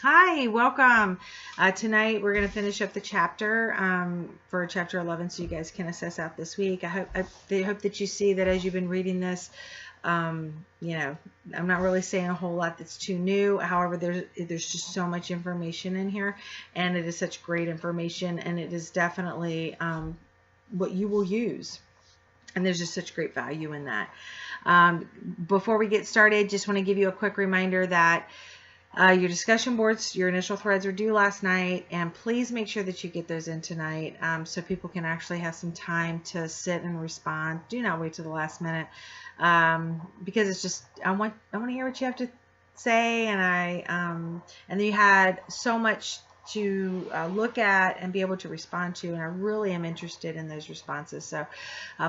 Hi, welcome. Tonight we're going to finish up the chapter for chapter 11, so you guys can assess out this week. I hope that you see that as you've been reading this. I'm not really saying a whole lot that's too new. However, there's just so much information in here, and it is such great information, and it is definitely what you will use. And there's just such great value in that. Before we get started, just want to give you a quick reminder that your discussion boards, your initial threads were due last night, and please make sure that you get those in tonight so people can actually have some time to sit and respond. Do not wait till the last minute because it's just I want to hear what you have to say, and then you had so much to look at and be able to respond to, and I really am interested in those responses. So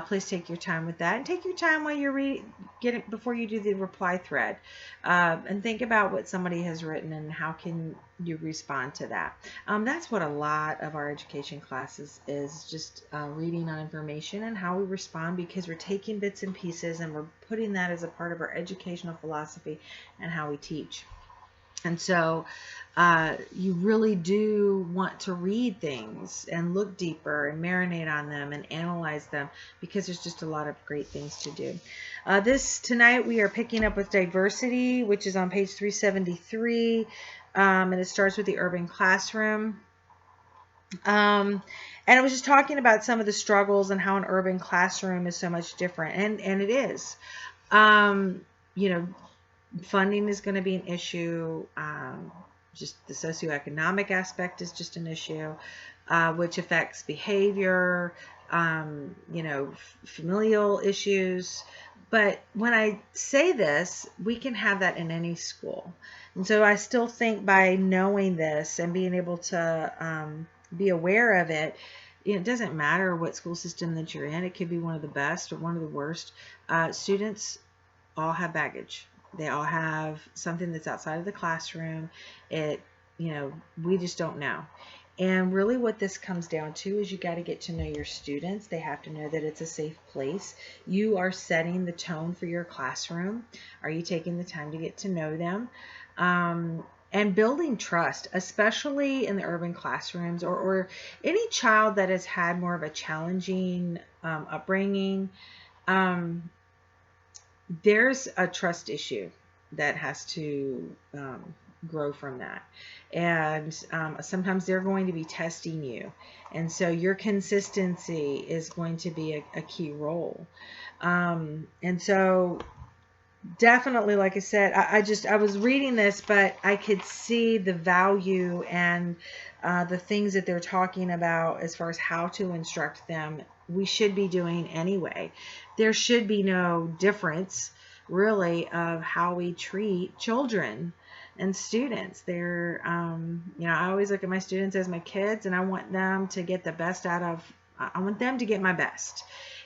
please take your time with that, and take your time while you're before you do the reply thread, and think about what somebody has written and how can you respond to that. That's what a lot of our education classes is, just reading on information and how we respond, because we're taking bits and pieces and we're putting that as a part of our educational philosophy and how we teach. And so you really do want to read things and look deeper and marinate on them and analyze them, because there's just a lot of great things to do. Tonight we are picking up with diversity, which is on page 373, and it starts with the urban classroom. And I was just talking about some of the struggles and how an urban classroom is so much different, and it is. Funding is going to be an issue. Just the socioeconomic aspect is just an issue, which affects behavior, familial issues. But when I say this, we can have that in any school. And so I still think by knowing this and being able to be aware of it, it doesn't matter what school system that you're in. It could be one of the best or one of the worst. Students all have baggage. They all have something that's outside of the classroom. We just don't know. And really what this comes down to is you got to get to know your students. They have to know that it's a safe place. You are setting the tone for your classroom. Are you taking the time to get to know them? And building trust, especially in the urban classrooms, or any child that has had more of a challenging upbringing. There's a trust issue that has to grow from that. And sometimes they're going to be testing you. And so your consistency is going to be a key role. And so definitely, like I said, I was reading this, but I could see the value and the things that they're talking about as far as how to instruct them. We should be doing anyway. There should be no difference really of how we treat children and students. I always look at my students as my kids, and I want them to get the best I want them to get my best.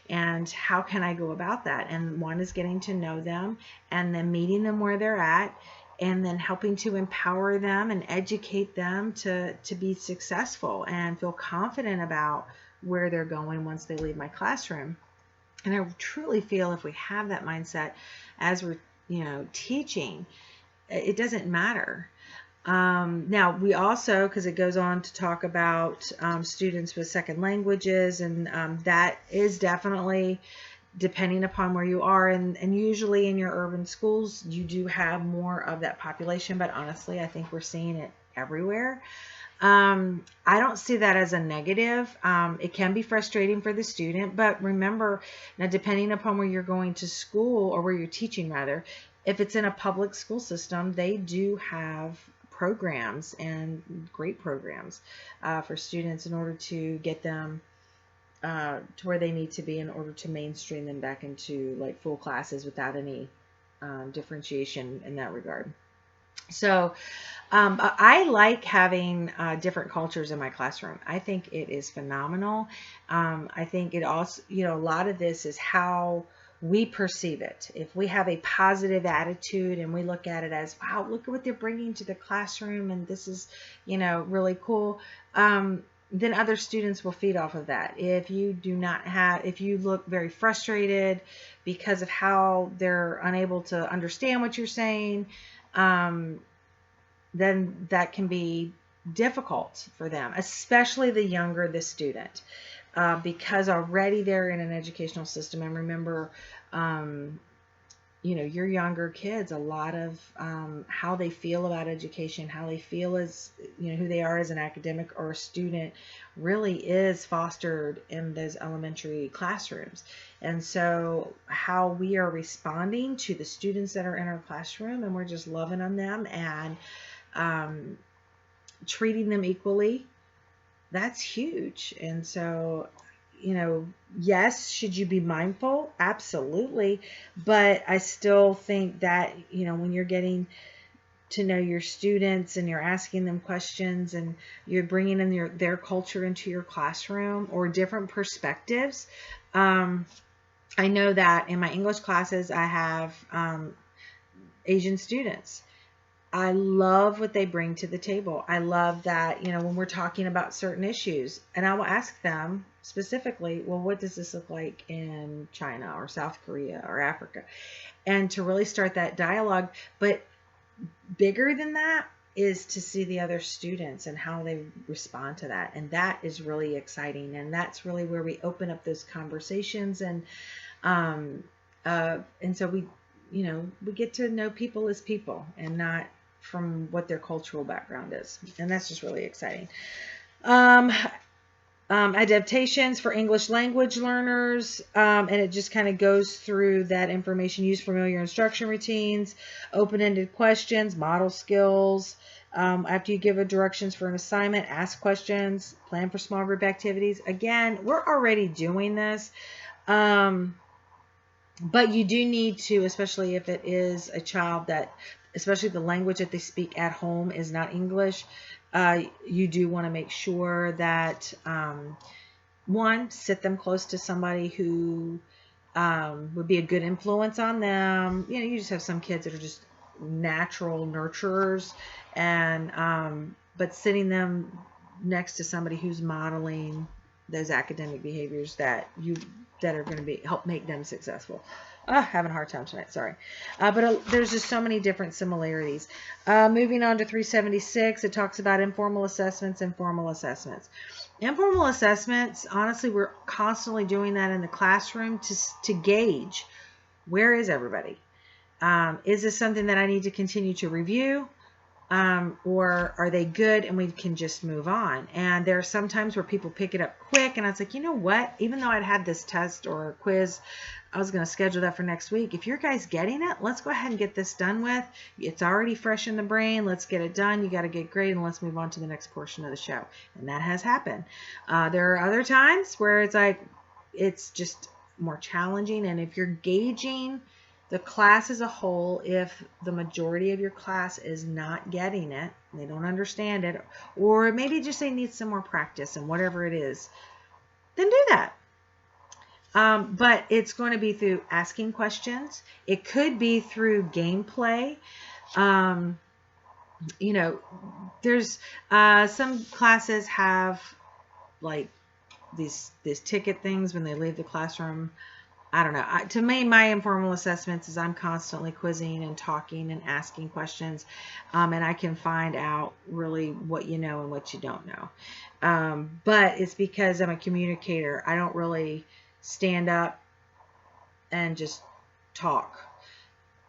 And how can I go about that? And one is getting to know them, and then meeting them where they're at, and then helping to empower them and educate them to be successful and feel confident about where they're going once they leave my classroom. And I truly feel if we have that mindset as we're, teaching, it doesn't matter. Now, we also, because it goes on to talk about students with second languages, and that is definitely depending upon where you are. And usually in your urban schools, you do have more of that population. But honestly, I think we're seeing it everywhere. I don't see that as a negative. It can be frustrating for the student, but remember, now depending upon where you're going to school, or where you're teaching rather, if it's in a public school system, they do have programs, and great programs for students in order to get them to where they need to be in order to mainstream them back into like full classes without any differentiation in that regard. So I like having different cultures in my classroom. I think it is phenomenal. I think it also, a lot of this is how we perceive it. If we have a positive attitude and we look at it as, wow, look at what they're bringing to the classroom, and this is, really cool, then other students will feed off of that. If you look very frustrated because of how they're unable to understand what you're saying, then that can be difficult for them, especially the younger the student, because already they're in an educational system. And remember, um, your younger kids, a lot of how they feel about education, how they feel as, who they are as an academic or a student really is fostered in those elementary classrooms. And so how we are responding to the students that are in our classroom, and we're just loving on them and um, treating them equally, that's huge. And so, yes, should you be mindful? Absolutely. But I still think that, when you're getting to know your students and you're asking them questions and you're bringing in their culture into your classroom or different perspectives. I know that in my English classes, I have Asian students. I love what they bring to the table. I love that, when we're talking about certain issues, and I will ask them specifically, well, what does this look like in China or South Korea or Africa? And to really start that dialogue. But bigger than that is to see the other students and how they respond to that. And that is really exciting. And that's really where we open up those conversations. And so we get to know people as people and not from what their cultural background is. And that's just really exciting. Adaptations for English language learners, and it just kind of goes through that information. Use familiar instruction routines, open-ended questions, model skills. After you give directions for an assignment, ask questions, plan for small group activities. Again, we're already doing this. But you do need to, especially if it is a child that, especially the language that they speak at home is not English, you do want to make sure that, one, sit them close to somebody who would be a good influence on them. You just have some kids that are just natural nurturers, and but sitting them next to somebody who's modeling those academic behaviors that are going to help make them successful. Having a hard time tonight, sorry. But there's just so many different similarities. Moving on to 376, it talks about informal assessments and formal assessments. Informal assessments, honestly, we're constantly doing that in the classroom to gauge, where is everybody? Is this something that I need to continue to review? Or are they good and we can just move on? And there are some times where people pick it up quick, and I was like, you know what? Even though I'd had this test or quiz, I was going to schedule that for next week. If your guy's getting it, let's go ahead and get this done with. It's already fresh in the brain. Let's get it done. You got to get great, and let's move on to the next portion of the show. And that has happened. There are other times where it's just more challenging. And if you're gauging the class as a whole, if the majority of your class is not getting it, they don't understand it, or maybe just they need some more practice and whatever it is, then do that. But it's going to be through asking questions. It could be through gameplay. There's some classes have like these ticket things when they leave the classroom. I don't know. To me, my informal assessments is I'm constantly quizzing and talking and asking questions, and I can find out really what you know and what you don't know. But it's because I'm a communicator. I don't really stand up and just talk.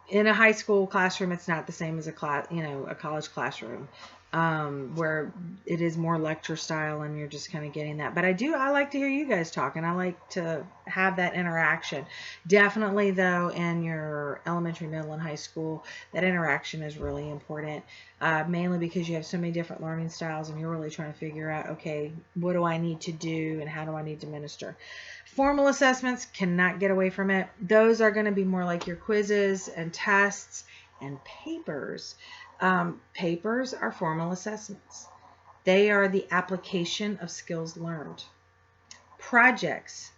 In a high school classroom, it's not the same as a college classroom, where it is more lecture style and you're just kind of getting that. But I like to hear you guys talk, and I like to have that interaction. Definitely, though, in your elementary, middle, and high school, that interaction is really important, mainly because you have so many different learning styles and you're really trying to figure out, okay, what do I need to do and how do I need to minister? Formal assessments, cannot get away from it. Those are going to be more like your quizzes and tests and papers. Papers are formal assessments. They are the application of skills learned. Projects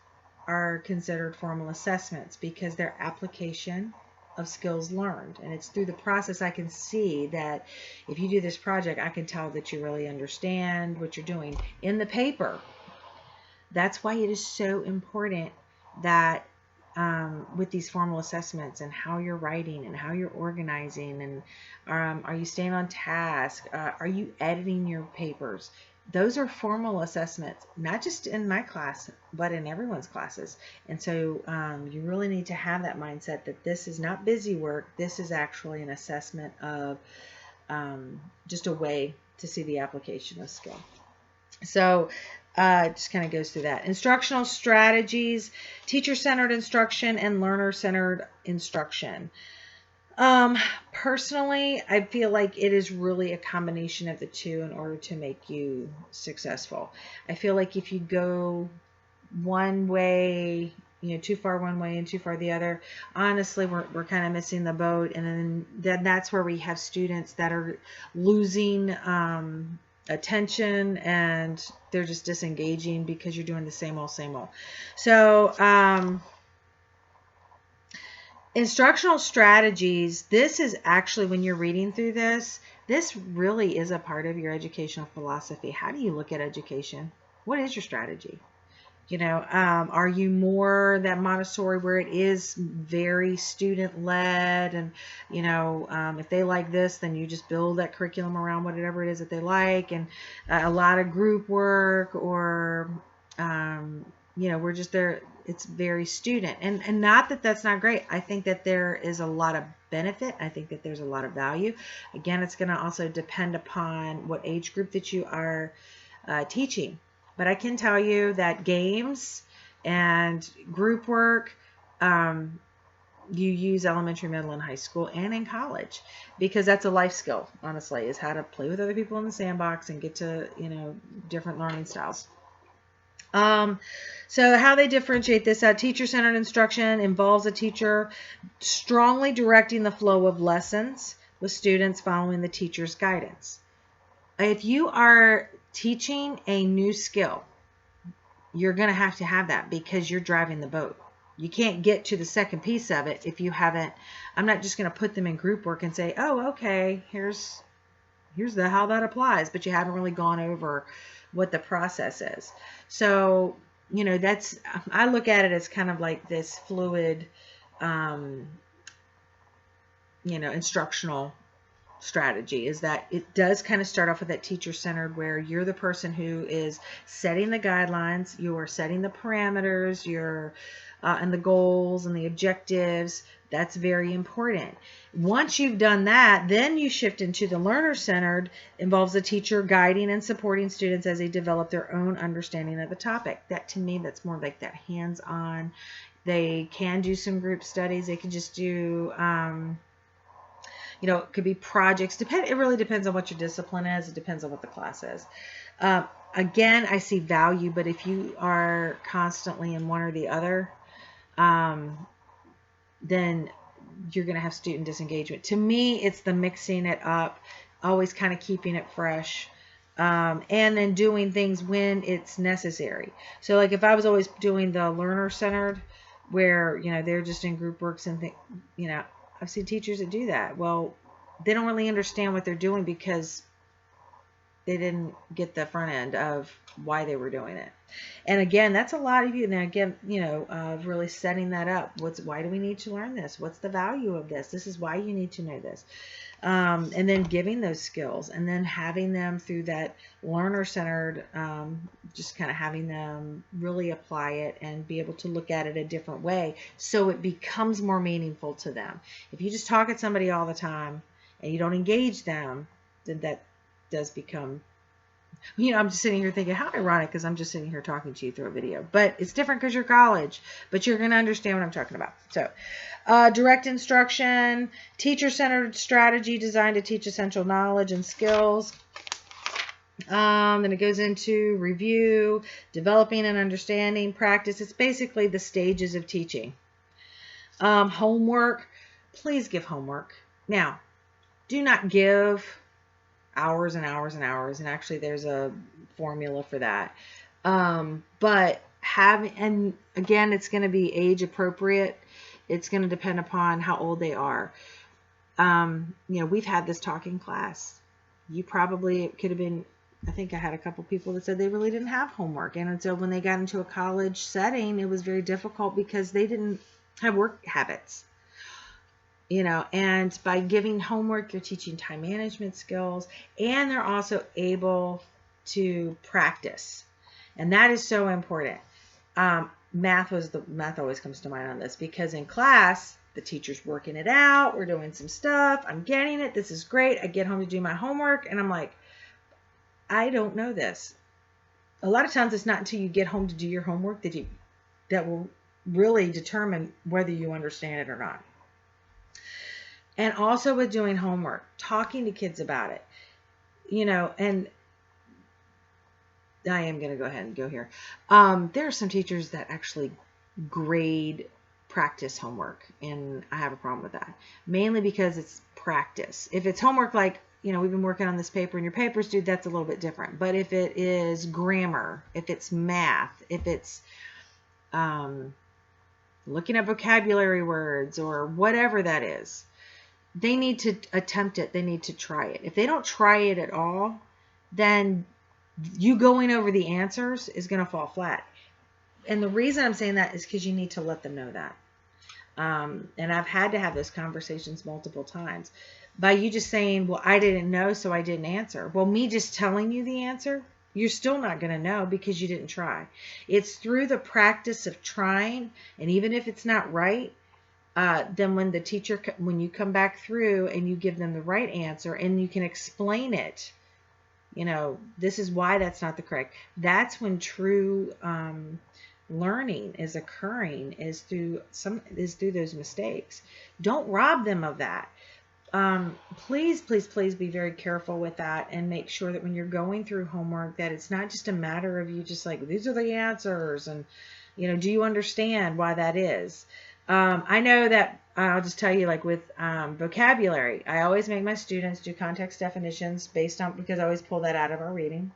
are considered formal assessments because they're application of skills learned. And it's through the process I can see that if you do this project, I can tell that you really understand what you're doing. In the paper, that's why it is so important that with these formal assessments and how you're writing and how you're organizing and are you staying on task? Are you editing your papers? Those are formal assessments, not just in my class, but in everyone's classes. And so you really need to have that mindset that this is not busy work. This is actually an assessment of just a way to see the application of skill. So it just kind of goes through that. Instructional strategies, teacher-centered instruction, and learner-centered instruction. Personally, I feel like it is really a combination of the two in order to make you successful. I feel like if you go one way, too far one way and too far the other, honestly, we're kind of missing the boat. And then that's where we have students that are losing attention and they're just disengaging because you're doing the same old. So instructional strategies, this is actually, when you're reading through this really is a part of your educational philosophy. How do you look at education? What is your strategy? Are you more that Montessori where it is very student-led and, if they like this, then you just build that curriculum around whatever it is that they like, and a lot of group work, or, we're just there. It's very student, and not that that's not great. I think that there is a lot of benefit. I think that there's a lot of value. Again, it's going to also depend upon what age group that you are teaching. But I can tell you that games and group work, you use elementary, middle, and high school, and in college, because that's a life skill, honestly, is how to play with other people in the sandbox and get to, different learning styles. So how they differentiate this out: teacher-centered instruction involves a teacher strongly directing the flow of lessons with students following the teacher's guidance. If you are teaching a new skill, you're going to have that because you're driving the boat. You can't get to the second piece of it if you haven't. I'm not just going to put them in group work and say, oh, okay, here's how that applies, but you haven't really gone over what the process is. So, I look at it as kind of like this fluid, instructional strategy, is that it does kind of start off with that teacher-centered, where you're the person who is setting the guidelines, you're setting the parameters, and the goals and the objectives. That's very important. Once you've done that, then you shift into the learner-centered, involves a teacher guiding and supporting students as they develop their own understanding of the topic. That, to me, that's more like that hands-on. They can do some group studies. They can just do it could be projects. It really depends on what your discipline is. It depends on what the class is. Again, I see value, but if you are constantly in one or the other, then you're going to have student disengagement. To me, it's the mixing it up, always kind of keeping it fresh, and then doing things when it's necessary. So like if I was always doing the learner-centered, where, they're just in group works and things, I've seen teachers that do that. Well, they don't really understand what they're doing because they didn't get the front end of why they were doing it. And again, that's a lot of you. Now again, really setting that up. Why do we need to learn this? What's the value of this? This is why you need to know this. And then giving those skills, and then having them through that learner-centered, just kind of having them really apply it and be able to look at it a different way so it becomes more meaningful to them. If you just talk at somebody all the time and you don't engage them, then that does become, I'm just sitting here thinking, how ironic, because I'm just sitting here talking to you through a video. But it's different because you're college, but you're going to understand what I'm talking about. So direct instruction, teacher-centered strategy designed to teach essential knowledge and skills. Then it goes into review, developing and understanding, practice. It's basically the stages of teaching. Homework, please give homework. Now, do not give hours and hours and hours, and actually there's a formula for that. But and again, it's going to be age appropriate. It's going to depend upon how old they are. We've had this talking class. You probably, it could have been, I think I had a couple people that said they really didn't have homework. And so when they got into a college setting, it was very difficult because they didn't have work habits. And by giving homework, you're teaching time management skills, and they're also able to practice. And that is so important. Math always comes to mind on this, because in class, the teacher's working it out. We're doing some stuff. I'm getting it. This is great. I get home to do my homework, and I'm like, I don't know this. A lot of times it's not until you get home to do your homework that will really determine whether you understand it or not. And also with doing homework, talking to kids about it, and I am going to go ahead and go here. There are some teachers that actually grade practice homework, and I have a problem with that, mainly because it's practice. If it's homework like, we've been working on this paper and your paper's due, that's a little bit different. But if it is grammar, if it's math, if it's looking at vocabulary words or whatever that is, they need to attempt it. They need to try it. If they don't try it at all, then you going over the answers is going to fall flat. And the reason I'm saying that is because you need to let them know that. And I've had to have those conversations multiple times. By you just saying, well, I didn't know, so I didn't answer. Well, me just telling you the answer, you're still not going to know because you didn't try. It's through the practice of trying, and even if it's not right, then when you come back through and you give them the right answer and you can explain it, this is why that's not the correct. That's when true learning is occurring, is through those mistakes. Don't rob them of that. Please be very careful with that, and make sure that when you're going through homework, that it's not just a matter of you just like, these are the answers, and do you understand why that is? I know that I'll just tell you, like with vocabulary, I always make my students do context definitions because I always pull that out of our reading.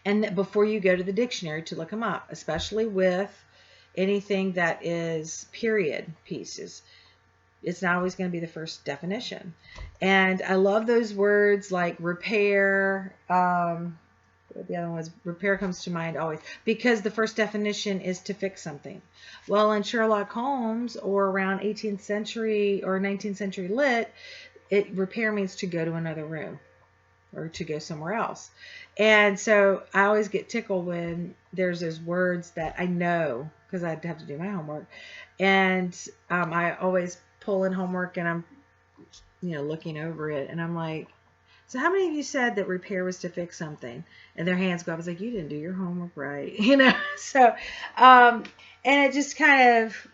And before you go to the dictionary to look them up, especially with anything that is period pieces, it's not always going to be the first definition. And I love those words like repair. The other one was repair comes to mind always, because the first definition is to fix something. Well, in Sherlock Holmes, or around 18th century or 19th century lit, repair means to go to another room or to go somewhere else. And so I always get tickled when there's those words that I know, because I have to do my homework, and I always pull in homework and I'm looking over it, and I'm like, so how many of you said that repair was to fix something? And their hands go up. I was like, you didn't do your homework right. So, and it just kind of,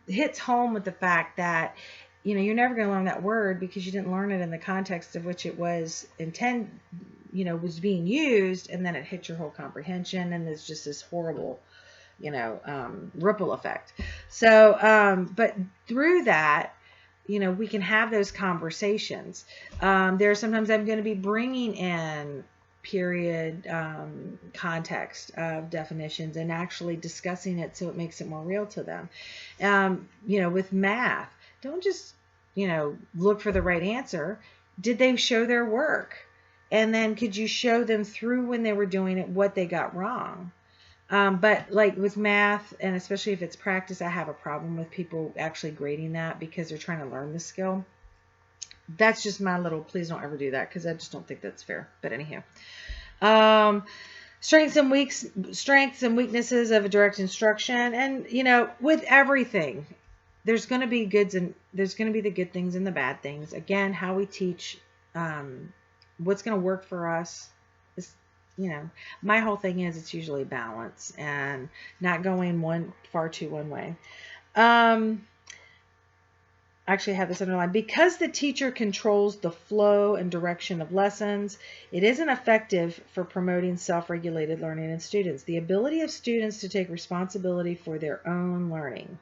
hits home with the fact that, you're never going to learn that word because you didn't learn it in the context of which it was was being used. And then it hits your whole comprehension. And there's just this horrible, ripple effect. So, but through that, we can have those conversations. There sometimes I'm going to be bringing in period context of definitions and actually discussing it so it makes it more real to them. With math, don't just, look for the right answer. Did they show their work? And then could you show them through when they were doing it what they got wrong? But like with math, and especially if it's practice, I have a problem with people actually grading that because they're trying to learn the skill. That's just my little, please don't ever do that, because I just don't think that's fair. But anyhow, strengths and weaknesses of a direct instruction. And, with everything, there's going to be there's going to be the good things and the bad things. Again, how we teach, what's going to work for us. My whole thing is it's usually balance and not going far too one way. Actually, I have this underlined. Because the teacher controls the flow and direction of lessons, it isn't effective for promoting self-regulated learning in students. The ability of students to take responsibility for their own learning.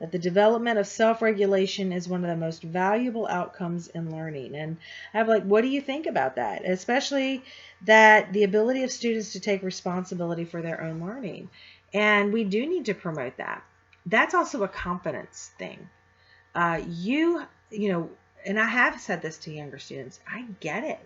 That the development of self-regulation is one of the most valuable outcomes in learning. And I'm like, what do you think about that? Especially that the ability of students to take responsibility for their own learning. And we do need to promote that. That's also a confidence thing. And I have said this to younger students, I get it.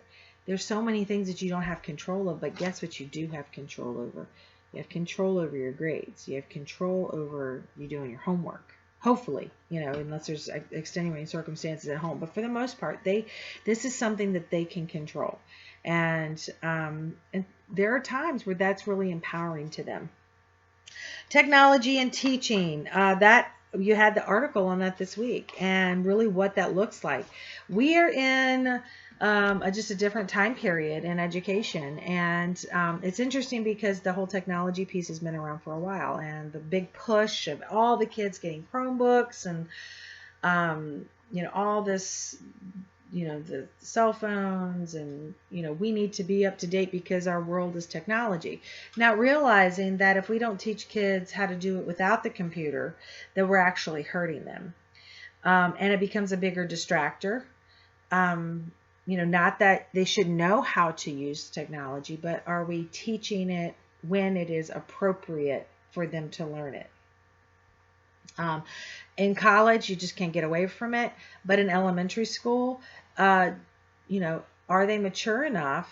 There's so many things that you don't have control of, but guess what you do have control over? You have control over your grades. You have control over you doing your homework. Hopefully, unless there's extenuating circumstances at home. But for the most part, this is something that they can control. And there are times where that's really empowering to them. Technology and teaching. That you had the article on that this week, and really what that looks like. We are in just a different time period in education, and it's interesting because the whole technology piece has been around for a while, and the big push of all the kids getting Chromebooks and all this, the cell phones, and we need to be up to date because our world is technology. Not realizing that if we don't teach kids how to do it without the computer, that we're actually hurting them, and it becomes a bigger distractor. Not that they should know how to use technology, but are we teaching it when it is appropriate for them to learn it? In college, you just can't get away from it. But in elementary school, are they mature enough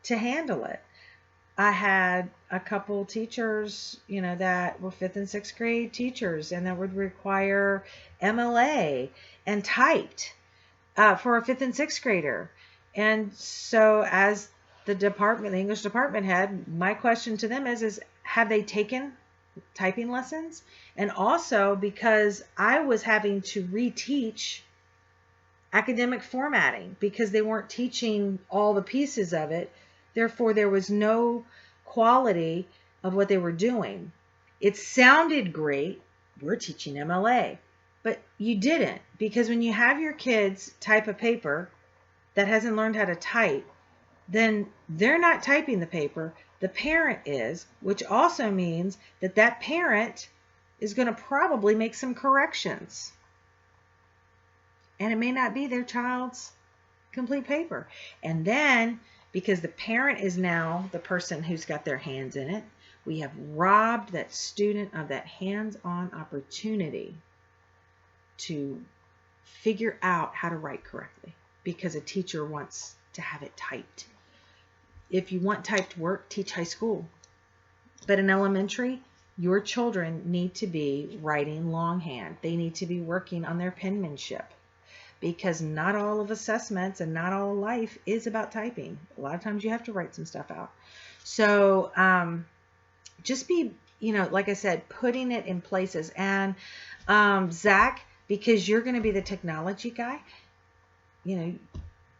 to handle it? I had a couple teachers, that were 5th and 6th grade teachers, and that would require MLA and typed for a 5th and 6th grader. And so as the English department head, my question to them is have they taken typing lessons? And also because I was having to reteach academic formatting because they weren't teaching all the pieces of it. Therefore, there was no quality of what they were doing. It sounded great. We're teaching MLA. But you didn't, because when you have your kids type a paper that hasn't learned how to type, then they're not typing the paper. The parent is, which also means that parent is going to probably make some corrections. And it may not be their child's complete paper. And then, because the parent is now the person who's got their hands in it, we have robbed that student of that hands-on opportunity to figure out how to write correctly because a teacher wants to have it typed. If you want typed work, teach high school. But in elementary, your children need to be writing longhand. They need to be working on their penmanship because not all of assessments and not all of life is about typing. A lot of times you have to write some stuff out. So just be, like I said, putting it in places. And Zach, because you're going to be the technology guy, you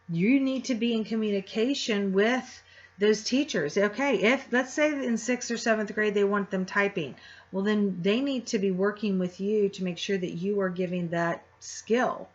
need to be in communication with those teachers. Okay, if let's say in 6th or 7th grade they want them typing, well then they need to be working with you to make sure that you are giving that skill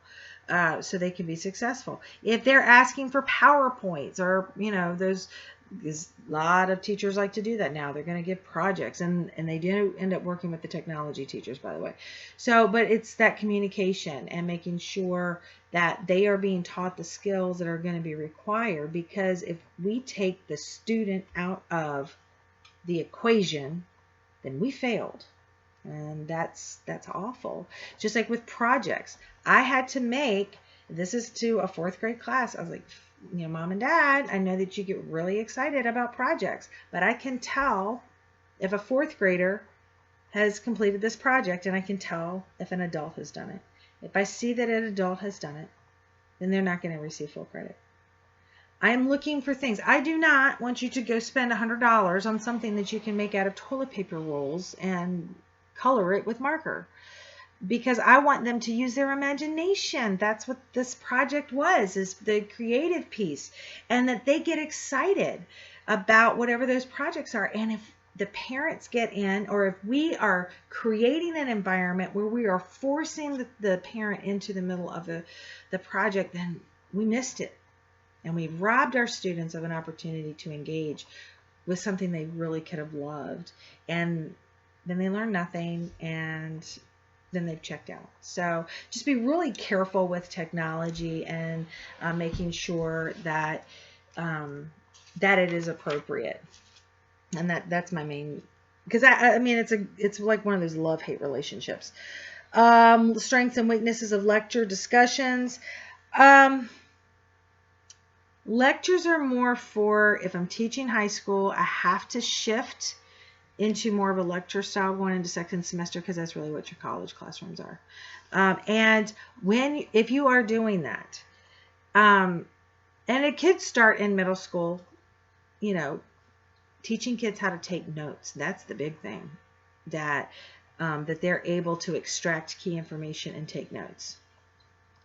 so they can be successful. If they're asking for PowerPoints or those, because a lot of teachers like to do that now. They're going to give projects, and they do end up working with the technology teachers, by the way. So, but it's that communication and making sure that they are being taught the skills that are going to be required, because if we take the student out of the equation, then we failed. And that's awful. Just like with projects, I had to make, this is to a 4th grade class. I was like, Mom and Dad, I know that you get really excited about projects, but I can tell if a 4th grader has completed this project, and I can tell if an adult has done it. If I see that an adult has done it, then they're not going to receive full credit. I am looking for things. I do not want you to go spend $100 on something that you can make out of toilet paper rolls and color it with marker, because I want them to use their imagination. That's what this project was, is the creative piece, and that they get excited about whatever those projects are. And if the parents get in, or if we are creating an environment where we are forcing the parent into the middle of the project, then we missed it. And we robbed our students of an opportunity to engage with something they really could have loved. And then they learn nothing, and then they've checked out. So just be really careful with technology and making sure that that it is appropriate. And that's my main, because I mean it's like one of those love-hate relationships. Strengths and weaknesses of lecture discussions. Lectures are more for if I'm teaching high school, I have to shift into more of a lecture style going into second semester, because that's really what your college classrooms are. And if you are doing that, and the kids start in middle school, teaching kids how to take notes. That's the big thing, that they're able to extract key information and take notes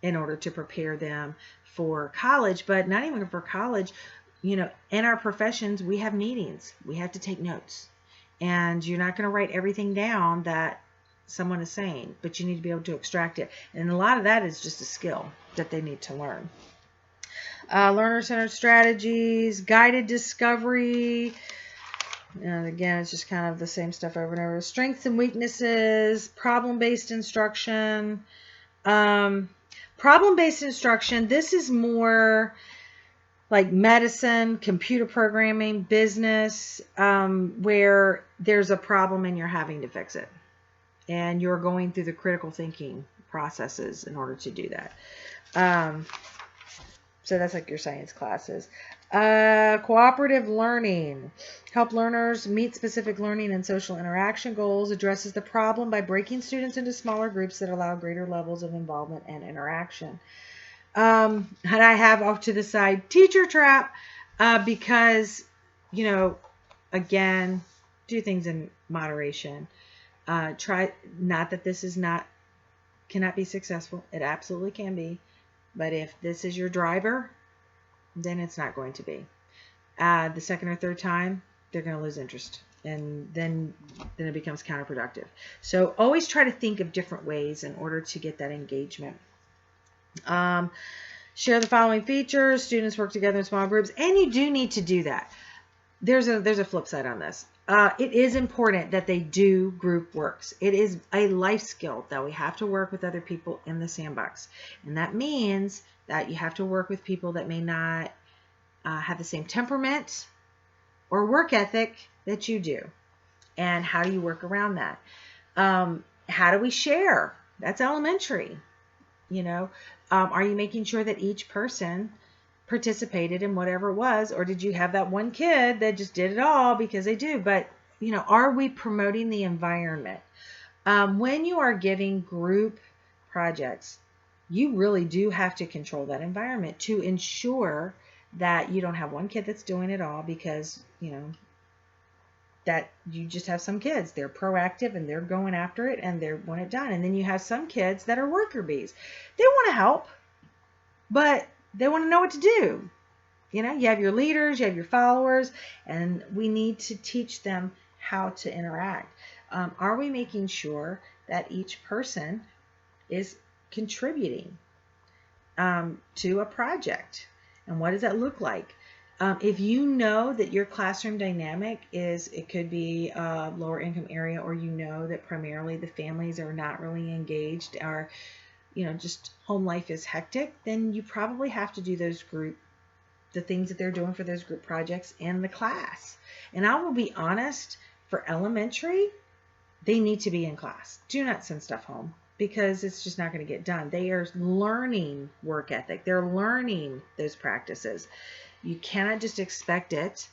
in order to prepare them for college. But not even for college, in our professions, we have meetings. We have to take notes. And you're not going to write everything down that someone is saying, but you need to be able to extract it. And a lot of that is just a skill that they need to learn. Learner-centered strategies, guided discovery. And again, it's just kind of the same stuff over and over. Strengths and weaknesses, problem-based instruction. Problem-based instruction, this is more like medicine, computer programming, business, where there's a problem and you're having to fix it. And you're going through the critical thinking processes in order to do that. So that's like your science classes. Cooperative learning. Help learners meet specific learning and social interaction goals. Addresses the problem by breaking students into smaller groups that allow greater levels of involvement and interaction. And I have off to the side teacher trap, because, again, do things in moderation. Try, not that this is cannot be successful. It absolutely can be. But if this is your driver, then it's not going to be. The second or third time, they're going to lose interest. And then it becomes counterproductive. So always try to think of different ways in order to get that engagement. Share the following features. Students work together in small groups. And you do need to do that. There's a flip side on this. It is important that they do group works. It is a life skill that we have to work with other people in the sandbox. And that means that you have to work with people that may not have the same temperament or work ethic that you do. And how do you work around that? How do we share? That's elementary. Are you making sure that each person participated in whatever it was, or did you have that one kid that just did it all because they do? But, are we promoting the environment? When you are giving group projects, you really do have to control that environment to ensure that you don't have one kid that's doing it all, because, that you just have some kids, they're proactive and they're going after it and they want it done. And then you have some kids that are worker bees. They want to help, but they want to know what to do. You have your leaders, you have your followers, and we need to teach them how to interact. Are we making sure that each person is contributing to a project? And what does that look like? If you know that your classroom dynamic it could be a lower income area, or that primarily the families are not really engaged, or just home life is hectic, then you probably have to do the things that they're doing for those group projects in the class. And I will be honest, for elementary, they need to be in class. Do not send stuff home, because it's just not going to get done. They are learning work ethic. They're learning those practices. You cannot just expect it.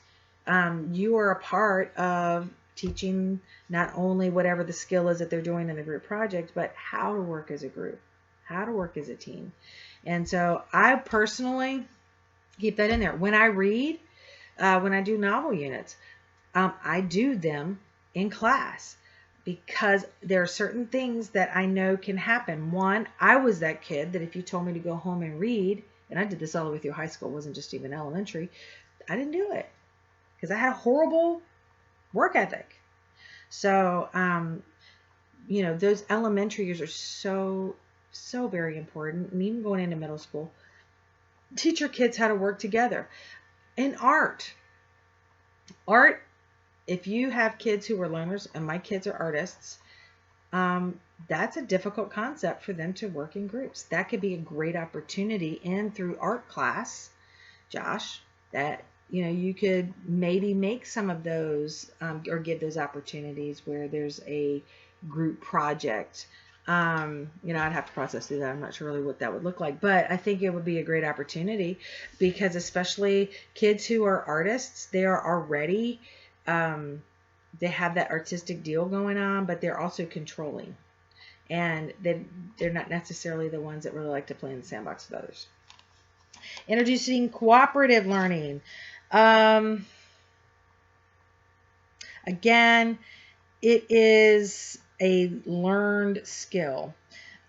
You are a part of teaching not only whatever the skill is that they're doing in the group project, but how to work as a group, how to work as a team. And so I personally keep that in there. When I read, when I do novel units, I do them in class, because there are certain things that I know can happen. One, I was that kid that if you told me to go home and read, and I did this all the way through high school, it wasn't just even elementary, I didn't do it because I had a horrible work ethic. So, those elementary years are so very important. And even going into middle school, teach your kids how to work together. And art, if you have kids who are learners, and my kids are artists, that's a difficult concept for them to work in groups. That could be a great opportunity through art class, Josh, that you could maybe make some of those, or give those opportunities where there's a group project. I'd have to process through that. I'm not sure really what that would look like, but I think it would be a great opportunity, because especially kids who are artists, they are already they have that artistic deal going on, but they're also controlling. And they're not necessarily the ones that really like to play in the sandbox with others. Introducing cooperative learning. Again, it is a learned skill.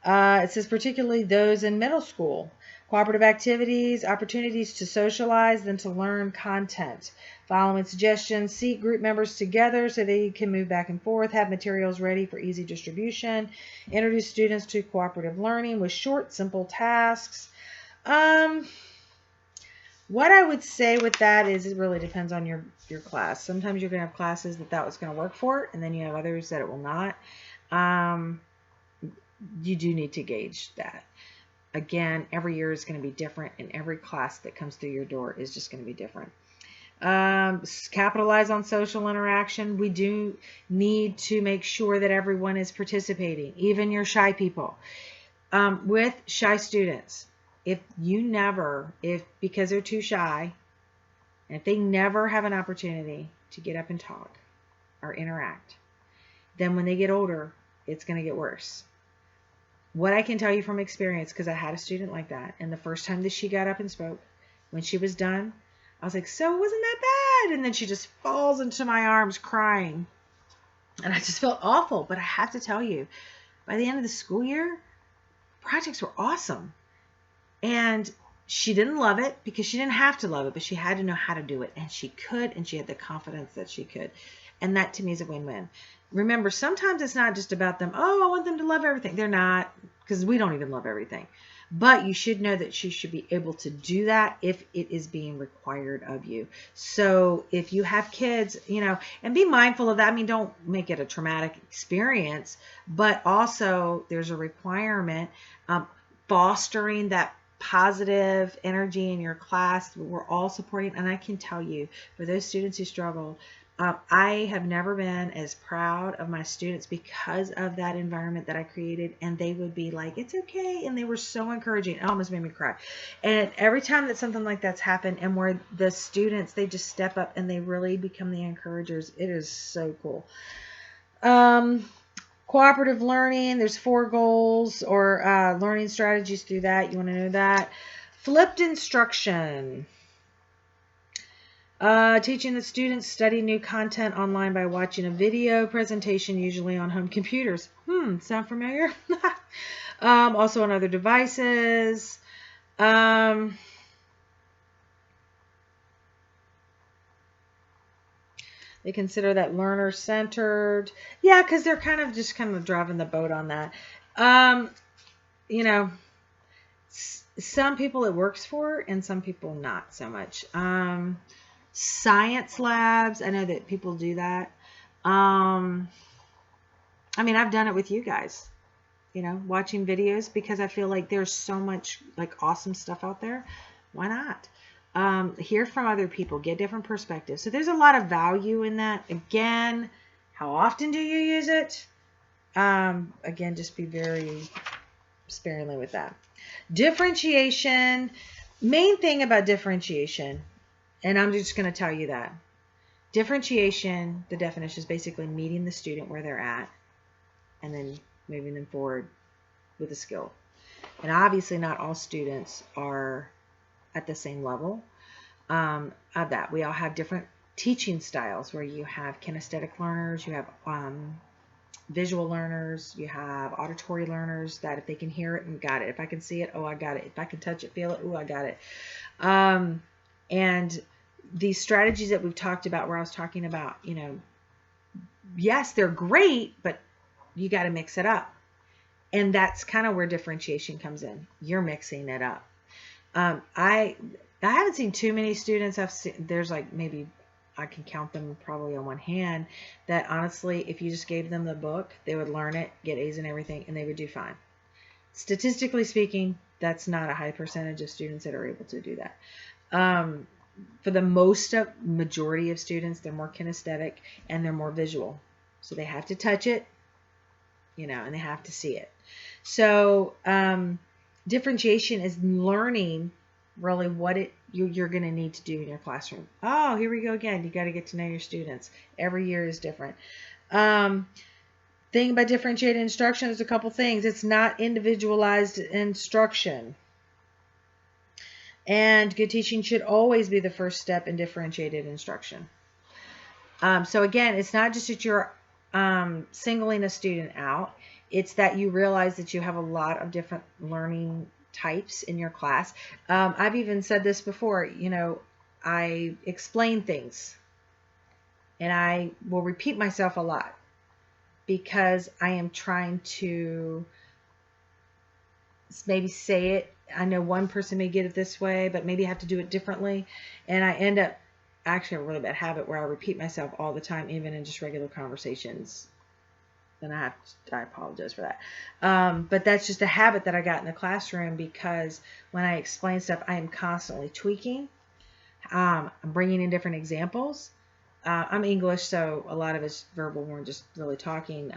It says particularly those in middle school. Cooperative activities, opportunities to socialize, then to learn content. Following suggestions, seat group members together so they can move back and forth, have materials ready for easy distribution, introduce students to cooperative learning with short, simple tasks. What I would say with that is it really depends on your class. Sometimes you're going to have classes that was going to work for, and then you have others that it will not. You do need to gauge that. Again, every year is going to be different, and every class that comes through your door is just going to be different. Capitalize on social interaction. We do need to make sure that everyone is participating, even your shy people. With shy students, because they're too shy, and if they never have an opportunity to get up and talk or interact, then when they get older, it's going to get worse. What I can tell you from experience, because I had a student like that, and the first time that she got up and spoke, when she was done, I was like, so wasn't that bad? And then she just falls into my arms crying. And I just felt awful. But I have to tell you, by the end of the school year, projects were awesome. And she didn't love it because she didn't have to love it, but she had to know how to do it. And she could, and she had the confidence that she could. And that to me is a win-win. Remember, sometimes it's not just about them, oh, I want them to love everything. They're not, because we don't even love everything. But you should know that she should be able to do that if it is being required of you. So if you have kids, and be mindful of that. I mean, don't make it a traumatic experience, but also there's a requirement fostering that positive energy in your class. We're all supporting, and I can tell you, for those students who struggle, I have never been as proud of my students because of that environment that I created, and they would be like, it's okay, and they were so encouraging. It almost made me cry. And every time that something like that's happened, and where the students, they just step up and they really become the encouragers, it is so cool. Cooperative learning, there's 4 goals or learning strategies through that. You want to know that. Flipped instruction. Teaching the students study new content online by watching a video presentation, usually on home computers. Sound familiar? Also on other devices. They consider that learner-centered. Yeah, because they're kind of driving the boat on that. Some people it works for, and some people not so much. Science labs, I know that people do that. I mean, I've done it with you guys, watching videos, because I feel like there's so much awesome stuff out there. Why not? Hear from other people, get different perspectives. So there's a lot of value in that. Again, how often do you use it? Again, just be very sparingly with that. Differentiation. Main thing about differentiation, and I'm just going to tell you that. Differentiation, the definition is basically meeting the student where they're at and then moving them forward with a skill. And obviously not all students are at the same level of that. We all have different teaching styles, where you have kinesthetic learners, you have visual learners, you have auditory learners that if they can hear it and got it. If I can see it, oh, I got it. If I can touch it, feel it, oh, I got it. And these strategies that we've talked about, where I was talking about, yes, they're great, but you got to mix it up. And that's kind of where differentiation comes in. You're mixing it up. I haven't seen too many students. There's maybe I can count them probably on one hand, that honestly, if you just gave them the book, they would learn it, get A's and everything, and they would do fine. Statistically speaking, that's not a high percentage of students that are able to do that. For the majority of students, they're more kinesthetic and they're more visual. So they have to touch it, and they have to see it. So differentiation is learning really what you're going to need to do in your classroom. Oh, here we go again. You got to get to know your students. Every year is different. Thing about differentiated instruction is a couple things. It's not individualized instruction. And good teaching should always be the first step in differentiated instruction. So again, it's not just that you're singling a student out. It's that you realize that you have a lot of different learning types in your class. I've even said this before, I explain things and I will repeat myself a lot because I am trying to maybe say it. I know one person may get it this way, but maybe I have to do it differently. And I end up actually a really bad habit where I repeat myself all the time, even in just regular conversations. And I apologize for that. But that's just a habit that I got in the classroom because when I explain stuff, I am constantly tweaking. I'm bringing in different examples. I'm English, so a lot of it's verbal. We're just really talking.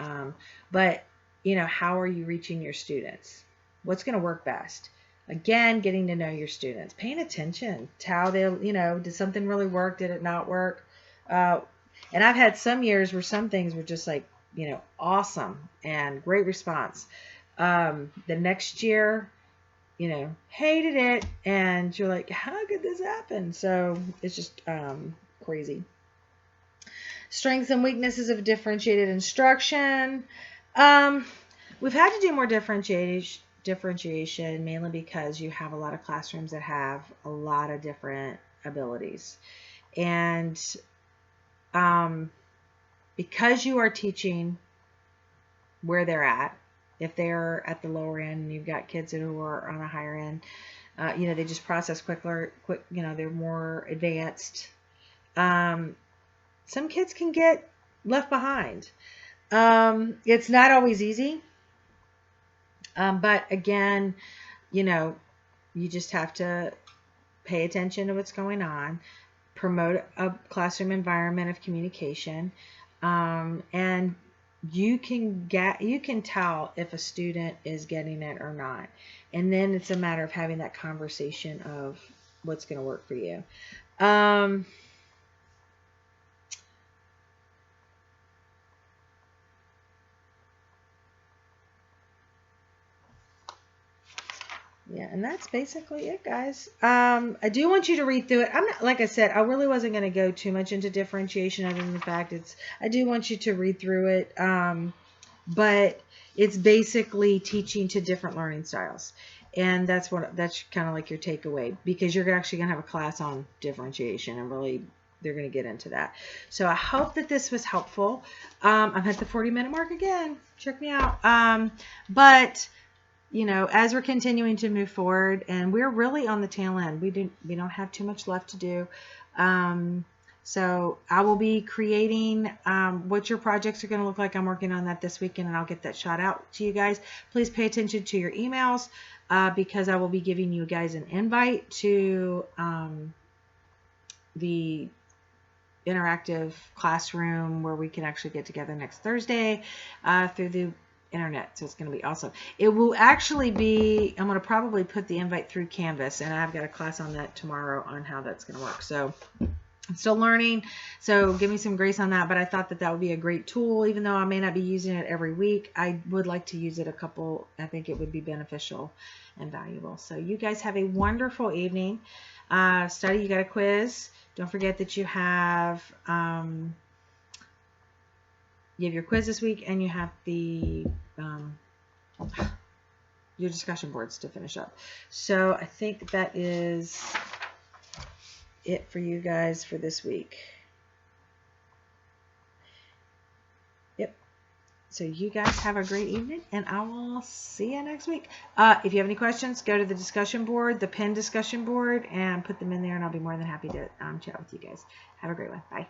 But, how are you reaching your students? What's going to work best? Again, getting to know your students, paying attention to how they'll, did something really work? Did it not work? And I've had some years where some things were just like, awesome and great response. The next year, hated it. And you're like, how could this happen? So it's just crazy. Strengths and weaknesses of differentiated instruction. We've had to do more differentiation mainly because you have a lot of classrooms that have a lot of different abilities. And because you are teaching where they're at, if they're at the lower end and you've got kids who are on a higher end, they just process quicker, they're more advanced. Some kids can get left behind. It's not always easy. But again, you just have to pay attention to what's going on, promote a classroom environment of communication, and you can tell if a student is getting it or not. And then it's a matter of having that conversation of what's going to work for you. Yeah, and that's basically it, guys. I do want you to read through it. I'm not, like I said, I really wasn't going to go too much into differentiation other than the fact I do want you to read through it. But it's basically teaching to different learning styles. And that's kind of like your takeaway, because you're actually going to have a class on differentiation and really they're going to get into that. So I hope that this was helpful. I'm at the 40-minute mark again. Check me out. But as we're continuing to move forward, and we're really on the tail end, we don't have too much left to do. So I will be creating what your projects are going to look like. I'm working on that this weekend, and I'll get that shot out to you guys. Please pay attention to your emails because I will be giving you guys an invite to the interactive classroom where we can actually get together next Thursday through the internet. So it's going to be awesome. It will actually be, I'm going to probably put the invite through Canvas, and I've got a class on that tomorrow on how that's going to work. So I'm still learning, so give me some grace on that, but I thought that would be a great tool. Even though I may not be using it every week, I would like to use it I think it would be beneficial and valuable. So you guys have a wonderful evening. Study, you got a quiz. Don't forget that you have your quiz this week, and you have your discussion boards to finish up. So I think that is it for you guys for this week. Yep. So you guys have a great evening, and I will see you next week. If you have any questions, go to the discussion board, the pinned discussion board, and put them in there, and I'll be more than happy to chat with you guys. Have a great one. Bye.